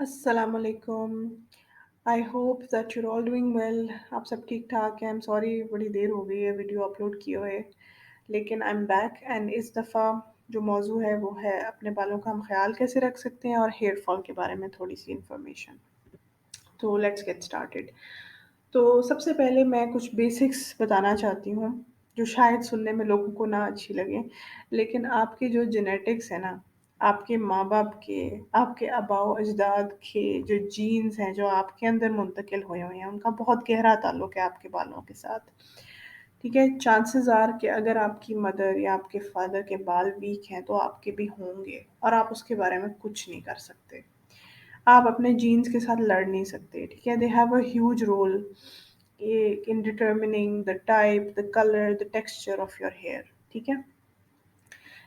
अस्सलामुअलैकुम। I hope that you're all doing well. आप सब ठीक-ठाक हैं। आई एम सॉरी बड़ी देर हो गई है वीडियो अपलोड किए हुए, लेकिन आई एम बैक एंड इस दफ़ा जो मौज़ू है वो है अपने बालों का हम ख़्याल कैसे रख सकते हैं और हेयर फॉल के बारे में थोड़ी-सी इन्फॉर्मेशन। तो लेट्स गेट स्टार्टेड। तो सबसे पहले मैं कुछ बेसिक्स बताना चाहती हूँ, जो शायद सुनने में लोगों को ना अच्छी लगे, लेकिन आपके जो जेनेटिक्स है ना, आपके माँ-बाप के, आपके आबाओ-अजदाद के जो जीन्स हैं, जो आपके अंदर मुंतकिल हुए हुए हैं, उनका बहुत गहरा ताल्लुक है आपके बालों के साथ। ठीक है? चांसेस आर कि अगर आपकी मदर या आपके फादर के बाल वीक हैं, तो आपके भी होंगे और आप उसके बारे में कुछ नहीं कर सकते। आप अपने जीन्स के साथ लड़ नहीं सकते, ठीक है? They have a huge role in determining the type, the colour, the texture of your hair, ठीक है?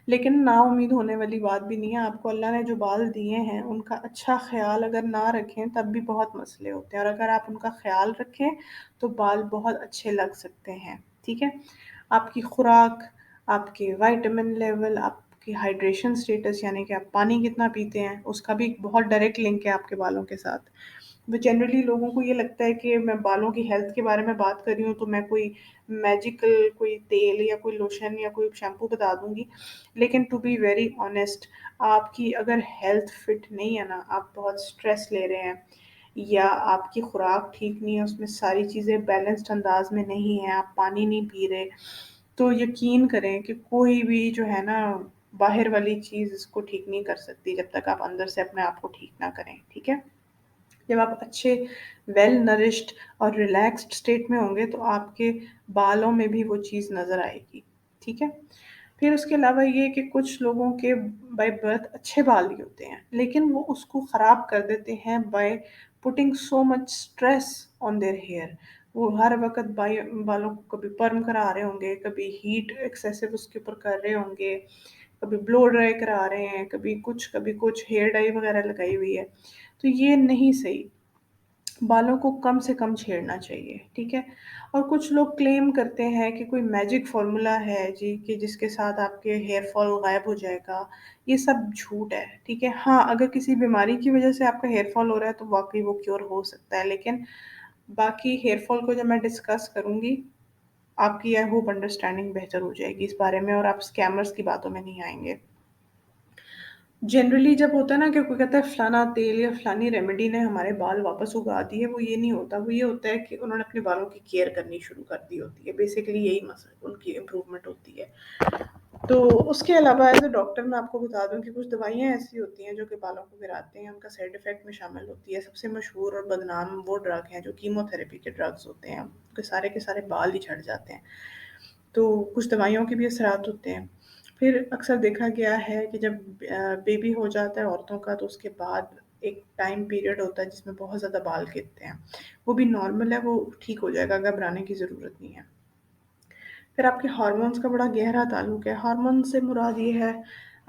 लेकिन नाउम्मीद होने वाली बात भी नहीं है, आपको अल्लाह ने जो बाल दिए हैं, उनका अच्छा ख़्याल अगर ना रखें, तब भी बहुत मसले होते हैं और अगर आप उनका ख़्याल रखें, तो बाल बहुत अच्छे लग सकते हैं, ठीक है? आपकी खुराक, आपके विटामिन लेवल, आपकी हाइड्रेशन स्टेटस यानी कि आप पानी कितना पीते हैं, उसका भी एक बहुत डायरेक्ट लिंक है आपके बालों के साथ। तो जनरली लोगों को ये लगता है कि मैं बालों की हेल्थ के बारे में बात कर रही हूँ, तो मैं कोई मैजिकल कोई तेल या कोई लोशन या कोई शैम्पू बता दूँगी। लेकिन टू बी वेरी ऑनेस्ट, आपकी अगर हेल्थ फिट नहीं है ना, आप बहुत स्ट्रेस ले रहे हैं या आपकी खुराक ठीक नहीं है, उसमें सारी चीज़ें बैलेंस्ड अंदाज में नहीं है, आप पानी नहीं पी रहे, तो यकीन करें कि कोई भी जो है ना, बाहर वाली चीज़ इसको ठीक नहीं कर सकती, जब तक आप अंदर से अपने आप को ठीक ना करें, ठीक है? जब आप अच्छे वेल नरिश्ड और रिलैक्स्ड स्टेट में होंगे, तो आपके बालों में भी वो चीज़ नज़र आएगी, ठीक है? फिर उसके अलावा ये कि कुछ लोगों के बाय बर्थ अच्छे बाल ही होते हैं, लेकिन वो उसको ख़राब कर देते हैं by putting so much stress on their hair. वो हर वक़्त बालों को कभी पर्म करा रहे होंगे, कभी हीट एक्सेसिव उसके ऊपर कर रहे होंगे, कभी ब्लो ड्राई करा रहे हैं, कभी कुछ हेयर डाई वग़ैरह लगाई हुई है। तो ये नहीं सही। बालों को कम से कम छेड़ना चाहिए, ठीक है? और कुछ लोग क्लेम करते हैं कि कोई मैजिक फ़ॉर्मूला है जी, कि जिसके साथ आपके हेयर फॉल गायब हो जाएगा। ये सब झूठ है, ठीक है? हाँ, अगर किसी बीमारी की वज़ह से आपका हेयर फॉल हो रहा है, तो वाक़ई वो क्योर हो सकता है, लेकिन बाकी हेयर फॉल को जब मैं डिस्कस करूँगी, आपकी आई होप अंडरस्टैंडिंग बेहतर हो जाएगी इस बारे में और आप स्कैमर्स की बातों में नहीं आएँगे। जनरली जब होता है ना कि कोई कहता है फलाना तेल या फलानी रेमेडी ने हमारे बाल वापस उगा दिए, वो ये नहीं होता। वो ये होता है कि उन्होंने अपने बालों की केयर करनी शुरू कर दी होती है। बेसिकली यही मसला उनकी इम्प्रूवमेंट होती है। तो उसके अलावा एज़ अ डॉक्टर मैं आपको बता दूँ कि कुछ दवाइयाँ ऐसी होती हैं जो कि बालों को गिराते हैं, उनका साइड इफ़ेक्ट में शामिल होती है। सबसे मशहूर और बदनाम वो ड्रग हैं जो कीमोथेरेपी के ड्रग्स होते हैं। उनके सारे के सारे बाल ही झड़ जाते हैं। तो कुछ दवाइयों के भी असरात होते हैं। फिर अक्सर देखा गया है कि जब बेबी हो जाता है औरतों का, तो उसके बाद एक टाइम पीरियड होता है जिसमें बहुत ज़्यादा बाल गिरते हैं। वो भी नॉर्मल है, वो ठीक हो जाएगा, घबराने की ज़रूरत नहीं है। फिर आपके हार्मोन्स का बड़ा गहरा ताल्लुक है। हार्मोन से मुराद ये है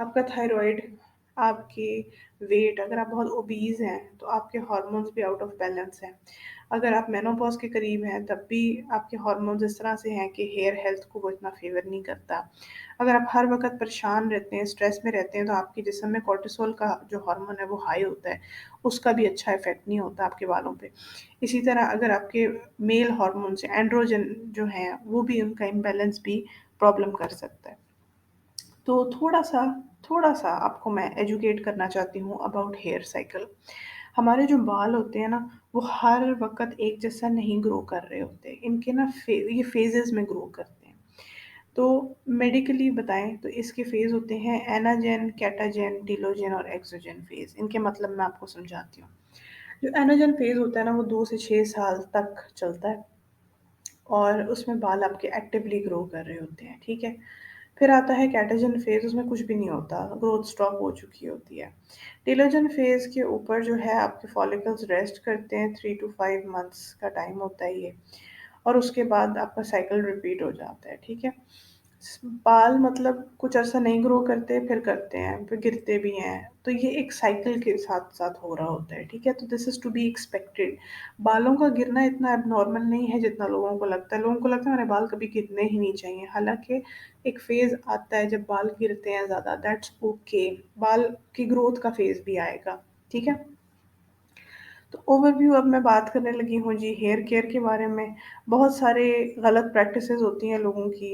आपका थायरॉइड, आपकी वेट, अगर आप बहुत ओबीज़ हैं, तो आपके हार्मोन्स भी आउट ऑफ बैलेंस हैं। अगर आप मेनोपॉज़ के करीब हैं, तब भी आपके हार्मोन्स इस तरह से हैं कि हेयर हेल्थ को वो इतना फ़ेवर नहीं करता। अगर आप हर वक़्त परेशान रहते हैं, स्ट्रेस में रहते हैं, तो आपके जिस्म में कोर्टिसोल का जो हार्मोन है, वो हाई होता है। उसका भी अच्छा इफ़ेक्ट नहीं होता आपके बालों पे। इसी तरह अगर आपके मेल हार्मोन्स एंड्रोजन जो हैं, वो भी उनका इम्बैलेंस भी प्रॉब्लम कर सकता है। तो थोड़ा-सा आपको मैं एजुकेट करना चाहती हूँ अबाउट हेयर साइकिल। हमारे जो बाल होते हैं ना, वो हर वक़्त एक जैसा नहीं ग्रो कर रहे होते। इनके ना ये फ़ेज़ेज़ में ग्रो करते हैं। तो मेडिकली बताएँ तो इसके फ़ेज़ होते हैं एनाजेन, कैटाजेन, टीलोजेन और एक्सोजेन फ़ेज़। इनके मतलब मैं आपको समझाती हूँ। जो एनाजेन फ़ेज़ होता है ना, वो 2 से 6 साल तक चलता है और उसमें बाल आपके एक्टिवली ग्रो कर रहे होते हैं, ठीक है? फिर आता है कैटाजेन फ़ेज़, उसमें कुछ भी नहीं होता, ग्रोथ स्टॉप हो चुकी होती है। टेलोजेन फ़ेज़ के ऊपर जो है आपके फॉलिकल्स रेस्ट करते हैं, 3 टू 5 मंथ्स का टाइम होता है ये और उसके बाद आपका साइकिल रिपीट हो जाता है, ठीक है? बाल मतलब कुछ अर्सा नहीं ग्रो करते, फिर करते हैं, फिर गिरते भी हैं। तो ये एक साइकिल के साथ-साथ हो रहा होता है, ठीक है? तो this is to be expected. बालों का गिरना इतना एब्नॉर्मल नहीं है जितना लोगों को लगता है। लोगों को लगता है हमारे बाल कभी गिरने ही नहीं चाहिए। हालाँकि एक फ़ेज़ आता है जब बाल गिरते हैं ज़्यादा, दैट्स ओके। बाल की ग्रोथ का फ़ेज़ भी आएगा, ठीक है? तो ओवरव्यू अब मैं बात करने लगी हूँ जी हेयर केयर के बारे में। बहुत सारे गलत प्रैक्टिसेस होती हैं लोगों की।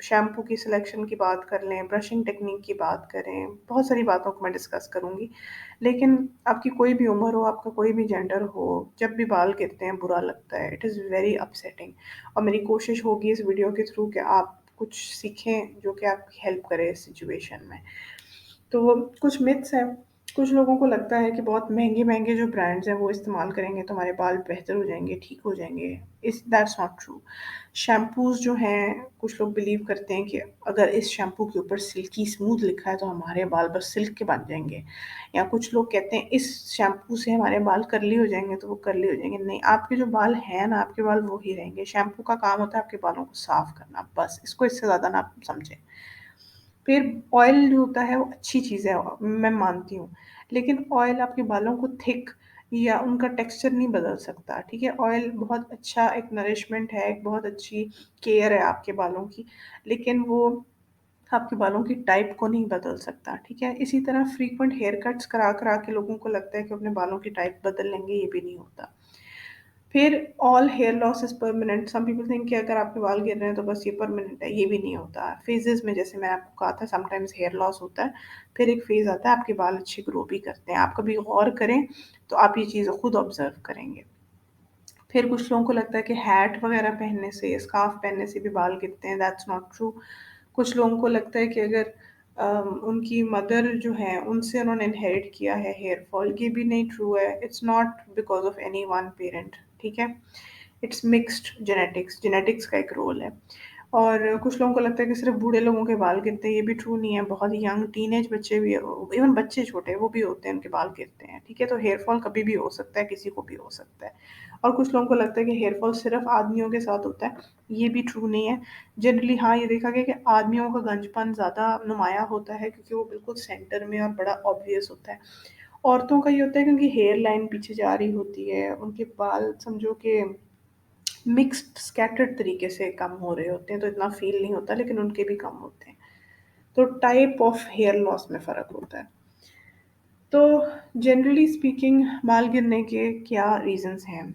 शैम्पू की सिलेक्शन की बात कर लें, ब्रशिंग टेक्निक की बात करें, बहुत सारी बातों को मैं डिस्कस करूँगी। लेकिन आपकी कोई भी उम्र हो, आपका कोई भी जेंडर हो, जब भी बाल गिरते हैं बुरा लगता है। It is very upsetting. और मेरी कोशिश होगी इस वीडियो के थ्रू कि आप कुछ सीखें जो कि आपकी हेल्प करे इस सिचुएशन में। तो कुछ मिथ्स हैं। कुछ लोगों को लगता है कि बहुत महँगे-महँगे जो ब्रांड्स हैं वो इस्तेमाल करेंगे तो हमारे बाल बेहतर हो जाएँगे, ठीक हो जाएँगे। इस दैट्स नॉट ट्रू। शैम्पूज़ जो हैं कुछ लोग बिलीव करते हैं कि अगर इस शैम्पू के ऊपर सिल्की स्मूथ लिखा है तो हमारे बाल बस सिल्क के बन जाएँगे। या कुछ लोग कहते हैं इस शैम्पू से हमारे बाल कर्ली हो जाएँगे तो वो कर्ली हो जाएँगे। नहीं, आपके जो बाल हैं ना, आपके बाल वो ही रहेंगे। शैम्पू का काम होता है आपके बालों को साफ करना, बस। इसको इससे ज़्यादा ना समझें। फिर ऑयल जो होता है वो अच्छी चीज़ है, मैं मानती हूँ। लेकिन ऑयल आपके बालों को थिक या उनका टेक्सचर नहीं बदल सकता, ठीक है? ऑयल बहुत अच्छा एक नरिशमेंट है, एक बहुत अच्छी केयर है आपके बालों की, लेकिन वो आपके बालों की टाइप को नहीं बदल सकता, ठीक है? इसी तरह फ्रीक्वेंट हेयर कट्स करा-करा के लोगों को लगता है कि अपने बालों की टाइप बदल लेंगे, ये भी नहीं होता। फिर all hair loss is permanent. Some people think कि अगर आपके बाल गिर रहे हैं तो बस ये परमानेंट है, ये भी नहीं होता। फेजेज़ में जैसे मैंने आपको कहा था समटाइम्स हेयर लॉस होता है, फिर एक फेज़ आता है आपके बाल अच्छे ग्रो भी करते हैं। आप कभी गौर करें तो आप ये चीज़ खुद ऑब्ज़र्व करेंगे। फिर कुछ लोगों को लगता है कि हैट वगैरह पहनने से, स्कार्फ पहनने से भी बाल गिरते हैं, दैट्स नॉट ट्रू। कुछ लोगों को लगता है कि अगर उनकी मदर जो हैं, उनसे उन्होंने इनहेरिट किया है हेयर फॉल, ये भी नहीं ट्रू है। It's not because of any one parent, ठीक है? इट्स मिक्स्ड जेनेटिक्स, जेनेटिक्स का एक रोल है। और कुछ लोगों को लगता है कि सिर्फ़ बूढ़े लोगों के बाल गिरते हैं, ये भी ट्रू नहीं है। बहुत यंग टीनेज बच्चे भी इवन बच्चे छोटे, वो भी होते हैं, उनके बाल गिरते हैं, ठीक है? तो हेयर फॉल कभी भी हो सकता है, किसी को भी हो सकता है। और कुछ लोगों को लगता है कि हेयर फॉल सिर्फ़ आदमियों के साथ होता है, ये भी ट्रू नहीं है। जनरली हाँ, ये देखा गया कि आदमियों का गंजपन ज़्यादा नुमायाँ होता है क्योंकि वो बिल्कुल सेंटर में और बड़ा ऑब्वियस होता है। औरतों का ये होता है क्योंकि हेयर लाइन पीछे जा रही होती है, उनके बाल समझो कि मिक्स्ड स्कैटर्ड तरीके से कम हो रहे होते हैं, तो इतना फ़ील नहीं होता, लेकिन उनके भी कम होते हैं। तो टाइप ऑफ हेयर लॉस में फ़र्क होता है। तो जनरली स्पीकिंग बाल गिरने के क्या रीज़न्स हैं?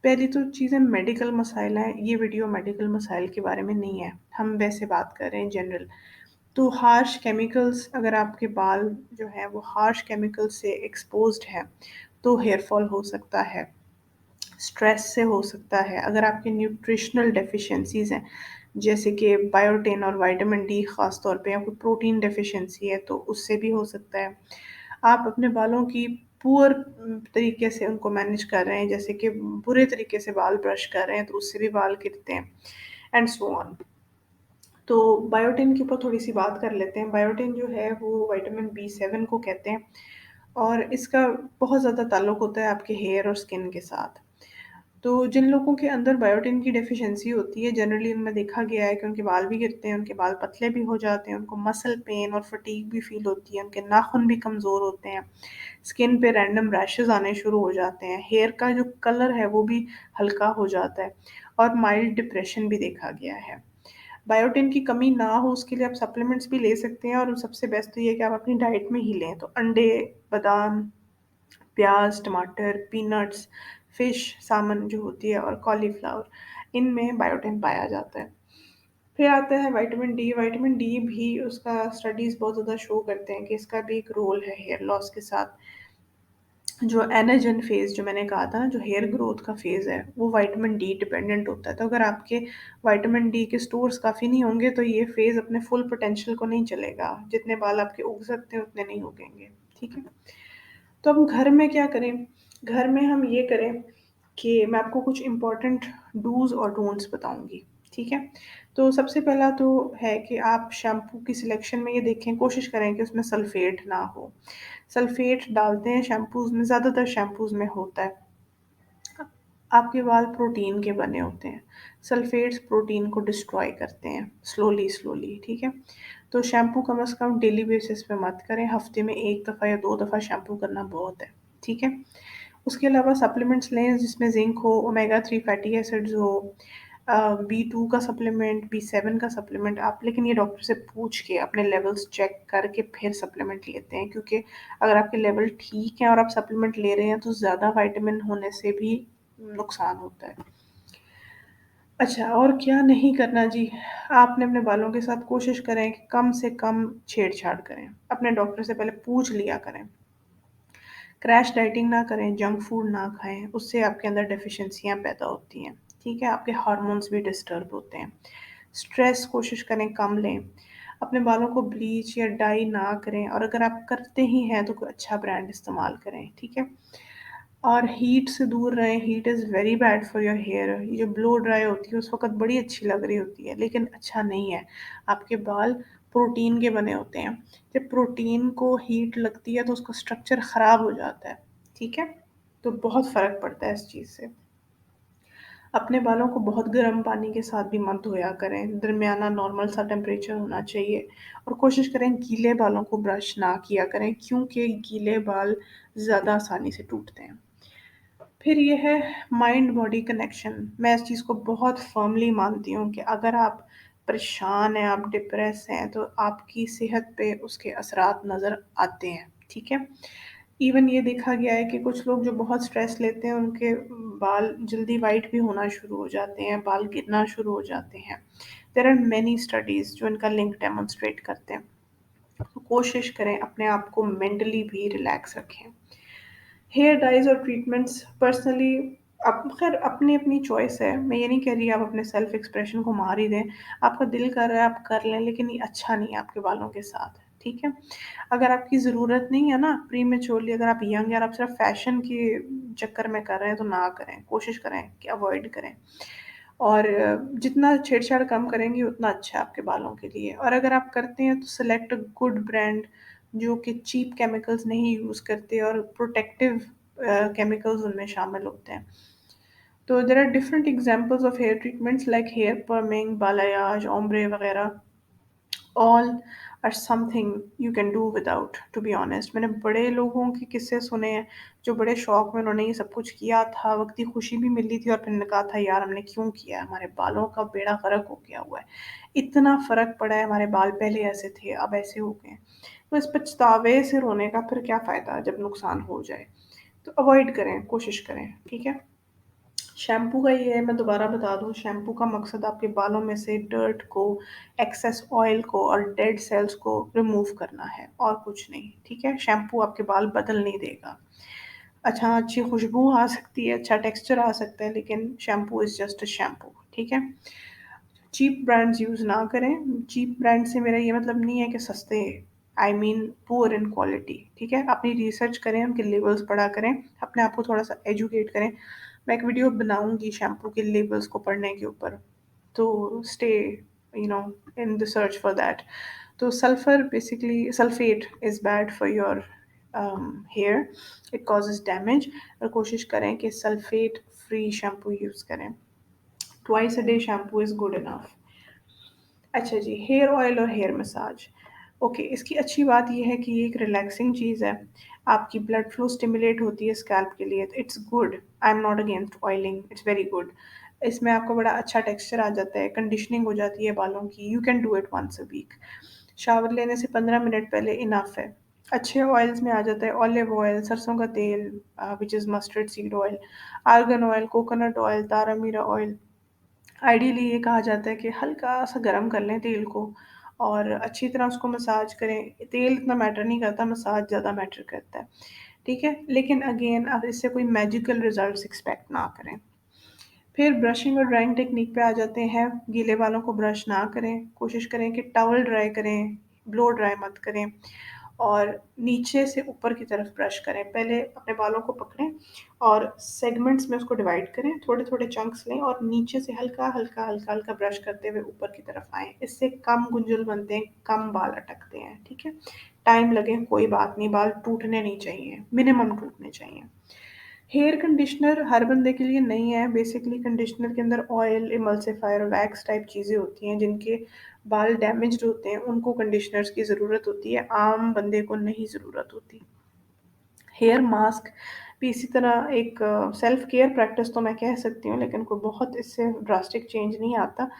पहली तो चीज़ें मेडिकल मसाइल हैं, ये वीडियो मेडिकल मसाइल के बारे में नहीं है, हम वैसे बात कर रहे हैं जनरल। तो हार्श केमिकल्स, अगर आपके बाल जो हैं वो हार्श केमिकल्स से एक्सपोज़्ड हैं, तो हेयर फॉल हो सकता है। स्ट्रेस से हो सकता है, अगर आपकी न्यूट्रिशनल डेफिशिएंसीज़ हैं, जैसे कि बायोटिन और विटामिन डी ख़ास तौर पे, या कोई प्रोटीन डेफिशिएंसी है, तो उससे भी हो सकता है। आप अपने बालों की पुअर तरीके से उनको मैनेज कर रहे हैं, जैसे कि बुरे तरीके से बाल ब्रश कर रहे हैं, तो उससे भी बाल गिरते हैं एंड सो ऑन। तो बायोटिन के ऊपर थोड़ी-सी बात कर लेते हैं। बायोटिन जो है वो विटामिन बी7 को कहते हैं और इसका बहुत ज़्यादा ताल्लुक होता है आपके हेयर और स्किन के साथ। तो जिन लोगों के अंदर बायोटिन की डेफ़िशिएंसी होती है, जनरली उनमें देखा गया है कि उनके बाल भी गिरते हैं, उनके बाल पतले भी हो जाते हैं, उनको मसल पेन और फटीग भी फ़ील होती है, उनके नाखून भी कमज़ोर होते हैं, स्किन पे रैंडम रैशेज़ आने शुरू हो जाते हैं, हेयर का जो कलर है वो भी हल्का हो जाता है और माइल्ड डिप्रेशन भी देखा गया है। बायोटिन की कमी ना हो उसके लिए आप सप्लीमेंट्स भी ले सकते हैं और सबसे बेस्ट तो ये है कि आप अपनी डाइट में ही लें। तो अंडे, बादाम, प्याज़, टमाटर, पीनट्स, फ़िश, सामन जो होती है और कॉलीफ्लावर, इनमें बायोटिन पाया जाता है। फिर आता है विटामिन डी। विटामिन डी भी उसका स्टडीज़ बहुत ज़्यादा शो करते हैं कि इसका भी एक रोल है हेयर लॉस के साथ। जो एनाजन फ़ेज़ जो मैंने कहा था ना, जो हेयर ग्रोथ का फ़ेज़ है, वो विटामिन डी डिपेंडेंट होता है। तो अगर आपके विटामिन डी के स्टोर्स काफ़ी नहीं होंगे, तो ये फ़ेज़ अपने फुल पोटेंशियल को नहीं चलेगा। जितने बाल आपके उग सकते हैं, उतने नहीं उगेंगे, ठीक है? तो अब घर में क्या करें? घर में हम ये करें कि मैं आपको कुछ इम्पोर्टेंट डूज़ और डोंट्स बताऊँगी, ठीक है? तो सबसे पहला तो है कि आप शैम्पू की सिलेक्शन में ये देखें, कोशिश करें कि उसमें सल्फ़ेट ना हो। सल्फ़ेट डालते हैं शैम्पूज़ में, ज़्यादातर शैम्पूज़ में होता है। आपके बाल प्रोटीन के बने होते हैं। सल्फ़ेट्स प्रोटीन को डिस्ट्रॉय करते हैं स्लोली, ठीक है? तो शैम्पू कम से कम डेली बेसिस पे मत करें, हफ़्ते में 1 दफ़ा या 2 दफ़ा शैम्पू करना बहुत है, ठीक है? उसके अलावा सप्लीमेंट्स लें जिसमें ज़िंक हो, ओमेगा 3 फैटी एसिड्स हो, B2 का सप्लीमेंट, B7 का सप्लीमेंट आप लेकिन ये डॉक्टर से पूछ के अपने लेवल्स चेक करके फिर सप्लीमेंट लेते हैं, क्योंकि अगर आपके लेवल ठीक हैं और आप सप्लीमेंट ले रहे हैं तो ज़्यादा विटामिन होने से भी नुकसान होता है। अच्छा, और क्या नहीं करना जी, आपने अपने बालों के साथ कोशिश करें कि कम से कम छेड़छाड़ करें, अपने डॉक्टर से पहले पूछ लिया करें। क्रैश डाइटिंग ना करें, जंक फूड ना खाएं, उससे आपके अंदर डेफिशिएंसियाँ पैदा होती हैं, ठीक है? आपके हार्मोन्स भी डिस्टर्ब होते हैं। स्ट्रेस कोशिश करें कम लें, अपने बालों को ब्लीच या डाई ना करें, और अगर आप करते ही हैं तो कोई अच्छा ब्रांड इस्तेमाल करें, ठीक है? और हीट से दूर रहें, heat is very bad for your hair. ये जो ब्लो ड्राई होती है उस वक़्त बड़ी अच्छी लग रही होती है, लेकिन अच्छा नहीं है। आपके बाल प्रोटीन के बने होते हैं, जब प्रोटीन को हीट लगती है तो उसका स्ट्रक्चर ख़राब हो जाता है, ठीक है? तो बहुत फ़र्क पड़ता है इस चीज़ से। अपने बालों को बहुत गर्म पानी के साथ भी मत धोया करें, दरमियाना नॉर्मल सा टेम्परेचर होना चाहिए, और कोशिश करें गीले बालों को ब्रश ना किया करें, क्योंकि गीले बाल ज़्यादा आसानी से टूटते हैं। फिर ये है माइंड बॉडी कनेक्शन। मैं इस चीज़ को बहुत फर्मली मानती हूँ कि अगर आप परेशान हैं, आप डिप्रेस हैं, तो आपकी सेहत पे उसके असरात नज़र आते हैं, ठीक है? इवन ये देखा गया है कि कुछ लोग जो बहुत स्ट्रेस लेते हैं, उनके बाल जल्दी वाइट भी होना शुरू हो जाते हैं, बाल गिरना शुरू हो जाते हैं। देयर आर मेनी स्टडीज़ जो इनका लिंक डेमोन्स्ट्रेट करते हैं। तो कोशिश करें अपने आप को मेंटली भी रिलैक्स रखें। हेयर डाइज़ और ट्रीटमेंट्स पर्सनली अब खैर अपनी-अपनी चॉइस है। मैं ये नहीं कह रही आप अपने सेल्फ एक्सप्रेशन को मार ही दें। आपका दिल कर रहा है आप कर लें, लेकिन ये अच्छा नहीं है आपके बालों के साथ, ठीक है? अगर आपकी ज़रूरत नहीं है ना प्रीमेच्योरली, अगर आप यंग हैं और आप सिर्फ फैशन के चक्कर में कर रहे हैं तो ना करें। कोशिश करें कि अवॉइड करें, और जितना छेड़छाड़ कम करेंगी उतना अच्छा है आपके बालों के लिए। और अगर आप करते हैं तो सेलेक्ट अ गुड ब्रांड जो कि चीप केमिकल्स नहीं यूज़ करते और प्रोटेक्टिव केमिकल्स उनमें शामिल होते हैं। तो there are different examples of hair treatments like hair perming, balayage, ombre वगैरह। All are something you can do without, to be honest. मैंने बड़े लोगों के किस्से सुने हैं जो बड़े शौक में उन्होंने ये सब कुछ किया था, वक़्ती खुशी भी मिली थी, और फिर उन्होंने कहा था यार हमने क्यों किया है, हमारे बालों का बेड़ा ग़र्क हो गया हुआ है। इतना फ़र्क पड़ा है, हमारे बाल पहले ऐसे थे अब ऐसे हो गए हैं। तो इस पछतावे से रोने का फिर क्या फ़ायदा जब नुकसान हो जाए। तो अवॉइड करें, कोशिश करें, ठीक है? शैम्पू का ये है, मैं दोबारा बता दूँ, शैम्पू का मकसद आपके बालों में से डर्ट को, एक्सेस ऑयल को और डेड सेल्स को रिमूव करना है, और कुछ नहीं, ठीक है? शैम्पू आपके बाल बदल नहीं देगा। अच्छा, अच्छी खुशबू आ सकती है, अच्छा टेक्सचर आ सकता है, लेकिन shampoo is just a shampoo, ठीक है? चीप ब्रांड्स यूज़ ना करें। चीप ब्रांड से मेरा ये मतलब नहीं है कि सस्ते, I mean poor in quality, ठीक है? अपनी रिसर्च करें, उनके लेबल्स पढ़ा करें, अपने आप को थोड़ा-सा एजुकेट करें। मैं एक वीडियो बनाऊँगी शैम्पू के लेबल्स को पढ़ने के ऊपर, तो stay you know in the search for that. तो sulphur basically sulphate is bad for your hair, it causes damage, और कोशिश करें कि सल्फेट फ्री शैम्पू यूज़ करें। Twice a day shampoo is good enough. अच्छा जी, हेयर ऑयल और hair massage. Okay, इसकी अच्छी बात ये है कि ये एक रिलैक्सिंग चीज़ है। आपकी ब्लड फ्लो स्टिमुलेट होती है स्कैल्प के लिए, तो it's good. I am not against oiling, it's very good. इसमें आपको बड़ा अच्छा टेक्सचर आ जाता है, कंडीशनिंग हो जाती है बालों की। You can do it once a week. Shower लेने से 15 मिनट पहले इनफ है। अच्छे ऑयल्स में आ जाता है ऑलिव ऑयल, सरसों का तेल which is mustard seed oil, argan oil, coconut oil, तारा मीरा ऑयल। आइडियली ये कहा जाता है कि हल्का-सा गरम कर लें तेल को और अच्छी तरह उसको मसाज करें। तेल इतना मैटर नहीं करता, मसाज ज़्यादा मैटर करता है, ठीक है? लेकिन अगेन आप इससे कोई मैजिकल रिज़ल्ट्स एक्सपेक्ट ना करें। फिर ब्रशिंग और ड्राइंग टेक्नीक पे आ जाते हैं। गीले बालों को ब्रश ना करें, कोशिश करें कि टॉवल ड्राई करें, ब्लो ड्राई मत करें, और नीचे से ऊपर की तरफ ब्रश करें। पहले अपने बालों को पकड़ें और सेगमेंट्स में उसको डिवाइड करें, थोड़े-थोड़े चंक्स लें और नीचे से हल्का-हल्का, हल्का-हल्का ब्रश करते हुए ऊपर की तरफ आएँ। इससे कम गुंजल बनते हैं, कम बाल अटकते हैं, ठीक है? टाइम लगे कोई बात नहीं, बाल टूटने नहीं चाहिए, मिनिमम टूटने चाहिए। हेयर कंडीशनर हर बंदे के लिए नहीं है। बेसिकली कंडीशनर के अंदर ऑयल, इमल्सिफायर, वैक्स टाइप चीज़ें होती हैं, जिनके बाल डैमेज्ड होते हैं, उनको कंडीशनर्स की ज़रूरत होती है, आम बंदे को नहीं ज़रूरत होती। हेयर मास्क भी इसी तरह एक सेल्फ केयर प्रैक्टिस तो मैं कह सकती हूँ, लेकिन कोई बहुत इससे ड्रास्टिक चेंज नहीं आता।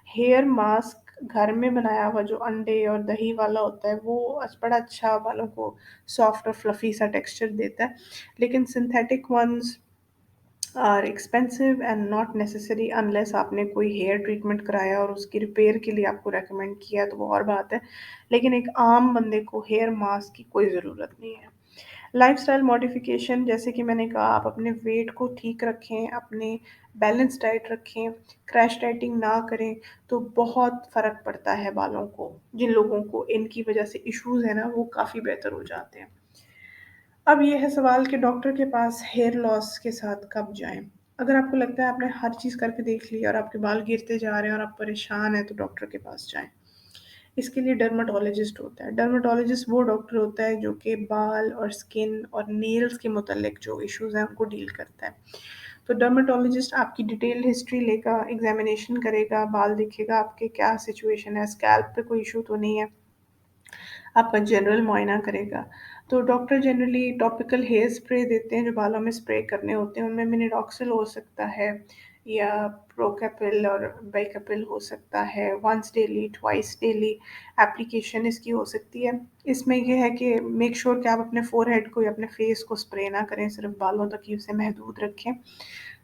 हेयर मास्क घर में बनाया हुआ जो अंडे और दही वाला होता है वो बड़ा अच्छा बालों को सॉफ्ट और फ्लफी सा टेक्सचर देता है, लेकिन synthetic ones are expensive and not necessary unless आपने कोई हेयर ट्रीटमेंट कराया और उसकी रिपेयर के लिए आपको रेकमेंड किया तो वो और बात है, लेकिन एक आम बंदे को हेयर मास्क की कोई ज़रूरत नहीं है। लाइफ़स्टाइल मॉडिफ़िकेशन जैसे कि मैंने कहा, आप अपने वेट को ठीक रखें, अपने बैलेंस डाइट रखें, क्रैश डाइटिंग ना करें, तो बहुत फ़र्क पड़ता है बालों को। जिन लोगों को इनकी वजह से इश्यूज़ हैं ना, वो काफ़ी बेहतर हो जाते हैं। अब ये है सवाल कि डॉक्टर के पास हेयर लॉस के साथ कब जाएँ? अगर आपको लगता है आपने हर चीज़ करके देख ली और आपके बाल गिरते जा रहे हैं और आप परेशान हैं, तो डॉक्टर के पास जाएँ। इसके लिए डर्मेटोलॉजिस्ट होता है। डर्मेटोलॉजिस्ट वो डॉक्टर होता है जो कि बाल और स्किन और नेल्स के मुतल्लिक जो इश्यूज़ हैं उनको डील करता है। तो डर्मेटोलॉजिस्ट आपकी डिटेल्ड हिस्ट्री लेगा, एग्ज़ामिनेशन करेगा, बाल देखेगा आपके क्या सिचुएशन है, स्कैल्प पे कोई इश्यू तो नहीं है, आपका जनरल मुआयना करेगा। तो doctor generally topical hair spray देते हैं जो बालों में स्प्रे करने होते हैं, उनमें मिनिडॉक्सिल हो सकता है या प्रोकैपिल और बेकैपिल हो सकता है, once daily, twice daily application इसकी हो सकती है। इसमें ये है कि मेक श्योर कि आप अपने फोरहेड को या अपने फेस को स्प्रे ना करें, सिर्फ बालों तक ही उसे महदूद रखें।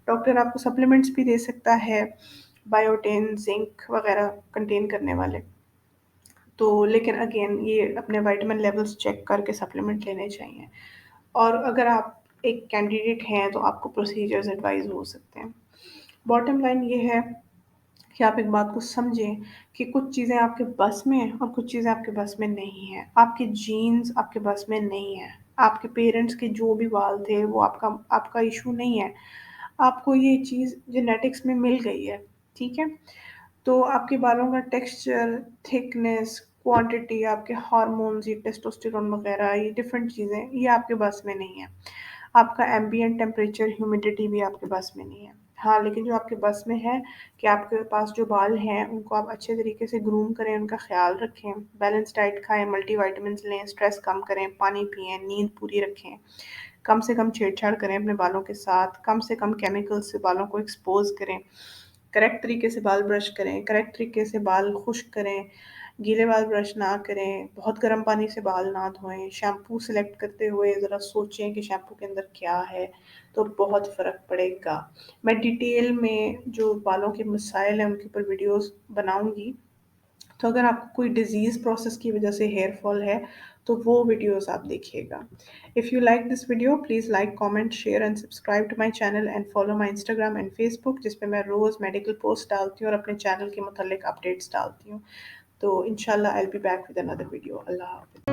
डॉक्टर आपको सप्लीमेंट्स भी दे सकता है, बायोटिन, जिंक वगैरह कंटेन करने वाले। तो लेकिन अगेन ये अपने विटामिन लेवल्स चेक करके सप्लीमेंट लेने चाहिए। और अगर आप एक कैंडिडेट हैं तो आपको प्रोसीजर्स एडवाइस हो सकते हैं। बॉटम लाइन ये है कि आप एक बात को समझें कि कुछ चीज़ें आपके बस में हैं और कुछ चीज़ें आपके बस में नहीं हैं। आपके जीन्स आपके बस में नहीं है। आपके पेरेंट्स के जो भी बाल थे वो आपका आपका इशू नहीं है। आपको ये चीज़ जेनेटिक्स में मिल गई है, ठीक है? तो आपके बालों का टेक्सचर, थिकनेस, क्वांटिटी, आपके हार्मोन्स, ये टेस्टोस्टेरोन वगैरह, ये डिफरेंट चीज़ें, ये आपके बस में नहीं है। आपका एम्बिएंट टेम्परेचर, ह्यूमिडिटी भी आपके बस में नहीं है। हाँ, लेकिन जो आपके बस में है कि आपके पास जो बाल हैं, उनको आप अच्छे तरीके से ग्रूम करें, उनका ख़्याल रखें, बैलेंस डाइट खाएँ, मल्टीविटामिन्स लें, स्ट्रेस कम करें, पानी पिएँ, नींद पूरी रखें, कम से कम छेड़छाड़ करें अपने बालों के साथ, कम से कम केमिकल्स से बालों को एक्सपोज़ करें, करेक्ट तरीके से बाल ब्रश करें, करेक्ट तरीके से बाल खुश्क करें, गीले बाल ब्रश ना करें, बहुत गर्म पानी से बाल ना धोएँ, शैम्पू सेलेक्ट करते हुए ज़रा सोचें कि शैम्पू के अंदर क्या है, तो बहुत फ़र्क पड़ेगा। मैं डिटेल में जो बालों के मसाइल हैं उनके ऊपर वीडियोज़ बनाऊँगी, तो अगर आपको कोई डिज़ीज़ प्रोसेस की वजह से हेयर फॉल है, तो वो वीडियोज़ आप देखिएगा। If you like this video please like, comment, share and subscribe to my channel and follow my Instagram and Facebook, जिस पे मैं रोज़ मेडिकल पोस्ट डालती हूँ और अपने चैनल के मुतालिक अपडेट्स डालती हूँ। तो इंशाल्लाह I will be back with another video. अल्लाह हाफ़िज़।